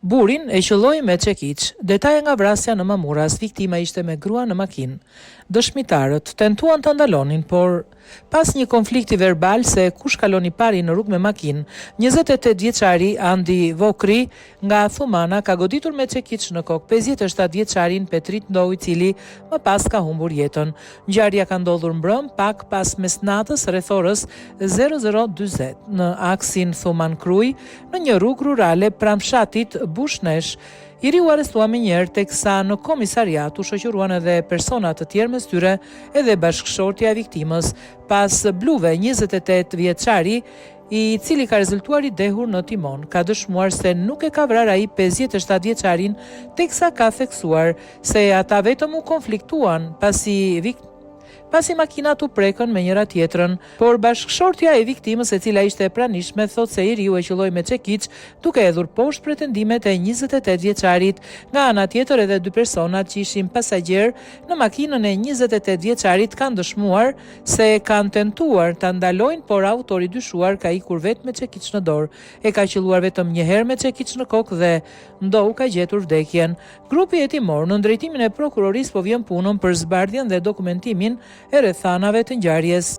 Burin e qëlloi me çekiç. Detaje nga vrasja në Mamuras, viktima ishte me grua në makinë. Dëshmitarët tentuan të ndalonin, por pas një konflikti verbal se kush kaloni pari në rrugë me makinë, 28 vjeçari Andi Vokri nga Thumana ka goditur me çekiç në kokë 57 vjeçarin Petrit Ndou, i cili më pas ka humbur jetën. Ngjarja ka ndodhur mbrëm pak pas mesnatës rreth orës 00:40 në aksin Thuman Kruj, në një rrugë rurale pranë fshatit Bushnesh. I riu arrestua me njerë, teksa në komisariat u shoqëruan edhe persona të tjerë, mes tyre edhe bashkëshortja e viktimës, pas bluve 28 vjeçari, i cili ka rezultuar i dehur në timon. Ka dëshmuar se nuk e ka vrarë ai 57 vjeçarin, teksa ka theksuar se ata vetëm u konfliktuan pasi makinat u prekën me njëra tjetrën, por bashkëshortja e viktimës, e cila ishte e pranishme, thot se i riu e qelloi me çekiç, duke hedhur poshtë pretendimet e 28 vjeçarit. Nga ana tjetër, edhe dy personat që ishin pasagjer në makinën e 28 vjeçarit kanë dëshmuar se kanë tentuar ta ndalojnë, por autori dyshuar ka ikur vetë me çekiç në dorë. E ka qelluar vetëm një herë me çekiç në kokë dhe Ndou ka gjetur vdekjen. Grupi hetimor në drejtimin e prokurorisë po vjen punën për zbardhjen dhe dokumentimin e rrethanave të ngjarjes.